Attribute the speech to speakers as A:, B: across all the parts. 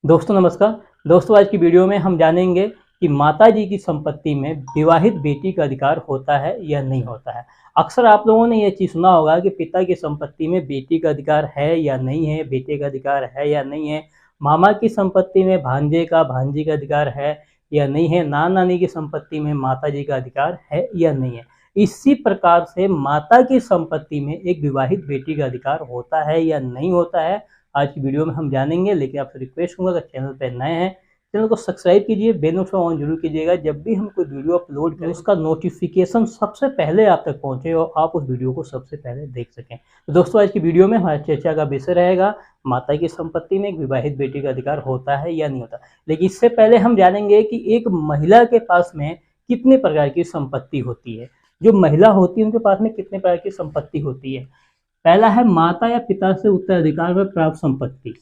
A: दोस्तों नमस्कार। दोस्तों आज की वीडियो में हम जानेंगे कि माता जी की संपत्ति में विवाहित बेटी का अधिकार होता है या नहीं होता है। अक्सर आप लोगों ने ये चीज़ सुना होगा कि पिता की संपत्ति में बेटी का अधिकार है या नहीं है, बेटे का अधिकार है या नहीं है, मामा की संपत्ति में भांजे का भांजी का अधिकार है या नहीं है, नाना नानी की संपत्ति में माता जी का अधिकार है या नहीं है। इसी प्रकार से माता की संपत्ति में एक विवाहित बेटी का अधिकार होता है या नहीं होता है, आज की वीडियो में हम जानेंगे। लेकिन आपसे रिक्वेस्ट करूँगा, अगर चैनल पर नए हैं चैनल को सब्सक्राइब कीजिए, बेल नोटिफिकेशन ऑन जरूर कीजिएगा। जब भी हम कोई वीडियो अपलोड करें उसका नोटिफिकेशन सबसे पहले आप तक पहुंचे और आप उस वीडियो को सबसे पहले देख सकें। तो दोस्तों आज की वीडियो में हमारी चर्चा का विषय रहेगा माता की संपत्ति में एक विवाहित बेटी का अधिकार होता है या नहीं होता। लेकिन इससे पहले हम जानेंगे कि एक महिला के पास में कितने प्रकार की संपत्ति होती है। जो महिला होती है उनके पास में कितने प्रकार की संपत्ति होती है। पहला है माता या पिता से उत्तराधिकार में प्राप्त संपत्ति।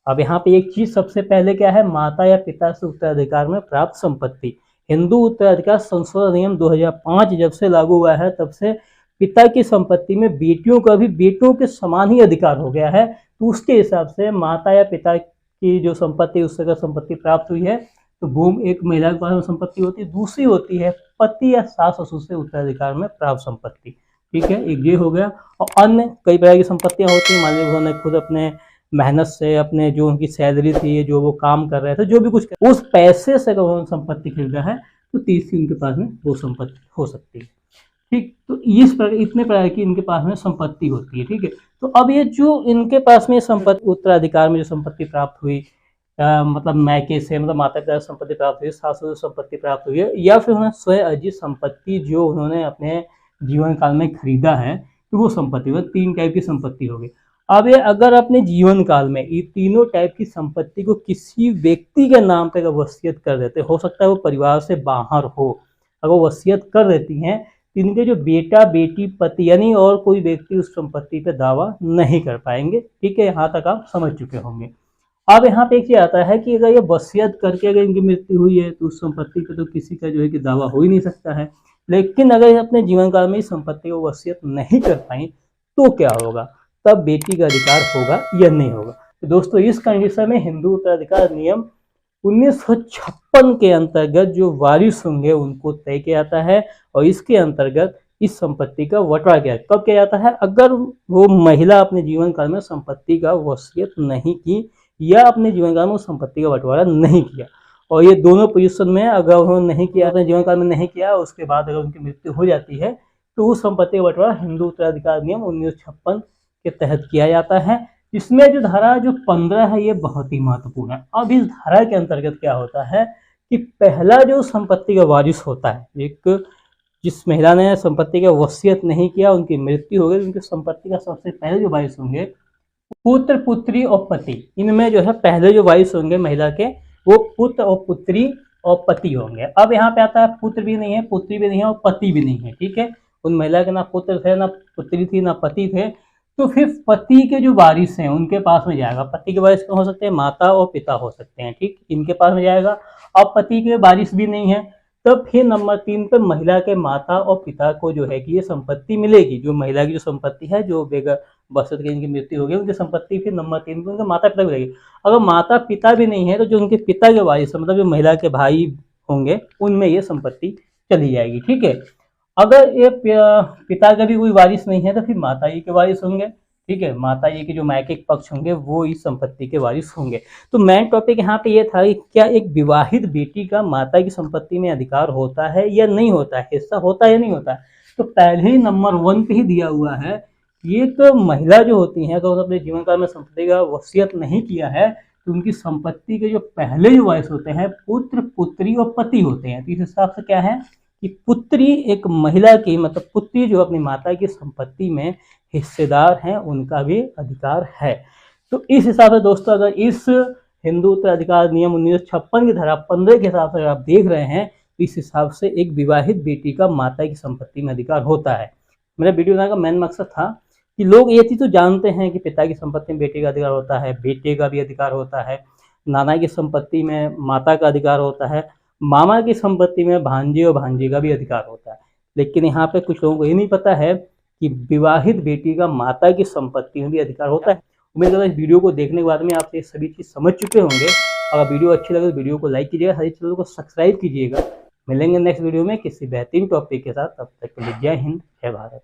A: अब यहाँ पे एक चीज सबसे पहले क्या है, माता या पिता से उत्तराधिकार में प्राप्त संपत्ति। हिंदू उत्तराधिकार संशोधन नियम 2005 जब से लागू हुआ है तब से पिता की संपत्ति में बेटियों का भी बेटों के समान ही अधिकार हो गया है। तो उसके हिसाब से माता या पिता की जो संपत्ति उससे अगर संपत्ति प्राप्त हुई है तो भूमि एक महिला के पास में संपत्ति होती है। दूसरी होती है पति या सास ससुर से उत्तराधिकार में प्राप्त संपत्ति। ठीक है, एक ये हो गया। और अन्य कई प्रकार की संपत्तियां होती हैं। मान लीजिए उन्होंने खुद अपने मेहनत से अपने जो उनकी सैलरी थी, जो वो काम कर रहे थे, जो भी कुछ उस पैसे से अगर उन्होंने संपत्ति खरीदा है तो तीसरी उनके पास में वो संपत्ति हो सकती है। ठीक, तो इस प्रकार इतने प्रकार की इनके पास में संपत्ति होती है। ठीक है, तो अब ये जो इनके पास में संपत्ति उत्तराधिकार में जो संपत्ति प्राप्त हुई, मतलब मैके से मतलब माता पिता से संपत्ति प्राप्त हुई, सासू से संपत्ति प्राप्त हुई है, या फिर उन्हें स्वयं अर्जित संपत्ति जो उन्होंने अपने जीवन काल में खरीदा है, तो वो संपत्ति वो तीन टाइप की संपत्ति होगी। अब ये अगर अपने जीवन काल में ये तीनों टाइप की संपत्ति को किसी व्यक्ति के नाम पे अगर वसीयत कर देते, हो सकता है वो परिवार से बाहर हो, अगर वसीयत कर देती हैं तो इनके जो बेटा बेटी पति यानी और कोई व्यक्ति उस संपत्ति पे दावा नहीं कर पाएंगे। ठीक है, यहाँ तक आप समझ चुके होंगे। अब यहाँ पे एक चीज आता है कि अगर ये वसीयत करके अगर इनकी मृत्यु हुई है तो उस संपत्ति पे तो किसी का जो है कि दावा हो ही नहीं सकता है। लेकिन अगर अपने जीवन काल में इस संपत्ति को वसीयत नहीं कर पाई तो क्या होगा, तब बेटी का अधिकार होगा या नहीं होगा। तो दोस्तों इस कंडीशन में हिंदू उत्तराधिकार नियम 1956 के अंतर्गत जो वारिस होंगे उनको तय किया जाता है और इसके अंतर्गत इस संपत्ति का बंटवारा किया कब किया जाता है, अगर वो महिला अपने जीवन काल में संपत्ति का वसीयत नहीं की या अपने जीवन काल में उस संपत्ति का बंटवारा नहीं किया। और ये दोनों पोजीशन में अगर उन्होंने नहीं किया, अपने जीवन काल में नहीं किया, उसके बाद अगर उनकी मृत्यु हो जाती है तो उस संपत्ति का बंटवारा हिंदू उत्तराधिकार नियम 1956 के तहत किया जाता है। इसमें जो धारा जो 15 है ये बहुत ही महत्वपूर्ण है। अब इस धारा के अंतर्गत क्या होता है कि पहला जो संपत्ति का वारिस होता है, एक जिस महिला ने संपत्ति का वसीयत नहीं किया, उनकी मृत्यु हो गई, उनकी संपत्ति का सबसे पहले जो वारिस होंगे पुत्र पुत्री और पति। इनमें जो है पहले जो वारिस होंगे महिला के वो पुत्र और पुत्री और पति होंगे। अब यहाँ पे आता है पुत्र भी नहीं है, पुत्री भी नहीं है और पति भी नहीं है। ठीक है, उन महिला के ना पुत्र थे, ना पुत्री थी, ना पति थे। तो फिर पति के जो वारिस हैं उनके पास में जाएगा। पति के वारिस कौन हो सकते हैं, माता और पिता हो सकते हैं। ठीक, इनके पास में जाएगा। अब पति के वारिस भी नहीं है, तब फिर नंबर 3 पे महिला के माता और पिता को जो है कि ये संपत्ति मिलेगी। जो महिला की जो संपत्ति है, जो बेगर वसीयत की इनकी मृत्यु हो गई, उनकी संपत्ति फिर नंबर 3 पे उनके माता पिता को मिलेगी। अगर माता पिता भी नहीं है तो जो उनके पिता के वारिस मतलब जो महिला के भाई होंगे उनमें ये संपत्ति चली जाएगी। ठीक है, अगर ये पिता का भी कोई वारिस नहीं है तो फिर माता जी के वारिस होंगे। ठीक है, माता जी के जो मायके पक्ष होंगे वो इस संपत्ति के वारिस होंगे। तो मेन टॉपिक यहाँ पे ये था कि क्या एक विवाहित बेटी का माता की संपत्ति में अधिकार होता है या नहीं होता है, हिस्सा होता है या नहीं होता है। तो पहले ही नंबर 1 पे ही दिया हुआ है कि एक महिला जो होती है अगर उन्होंने अपने जीवन काल में संपत्ति का वसीयत नहीं किया है तो उनकी संपत्ति के जो पहले जो वारिस होते हैं पुत्र पुत्री और पति होते हैं। तो इस हिसाब से क्या है कि पुत्री एक महिला की मतलब पुत्री जो अपनी माता की संपत्ति में हिस्सेदार हैं, उनका भी अधिकार है। तो इस हिसाब से दोस्तों अगर इस हिंदू उत्तराधिकार नियम 1956 की धारा 15 के हिसाब से अगर आप देख रहे हैं तो इस हिसाब से एक विवाहित बेटी का माता की संपत्ति में अधिकार होता है। मेरा वीडियो बनाने का मेन मकसद था कि लोग ये चीज़ तो जानते हैं कि पिता की संपत्ति में बेटे का अधिकार होता है, बेटे का भी अधिकार होता है, नाना की संपत्ति में माता का अधिकार होता है, मामा की संपत्ति में भांजे और भांजी का भी अधिकार होता है। लेकिन यहाँ पे कुछ लोगों को ये नहीं पता है कि विवाहित बेटी का माता की संपत्ति में भी अधिकार होता है। उम्मीद करता हूं इस वीडियो को देखने के बाद में आप ये सभी चीज़ समझ चुके होंगे अगर वीडियो अच्छी लगे तो वीडियो को लाइक कीजिएगा, सारी चैनल को सब्सक्राइब कीजिएगा। मिलेंगे नेक्स्ट वीडियो में किसी बेहतरीन टॉपिक के साथ, तब तक के लिए जय हिंद, जय भारत।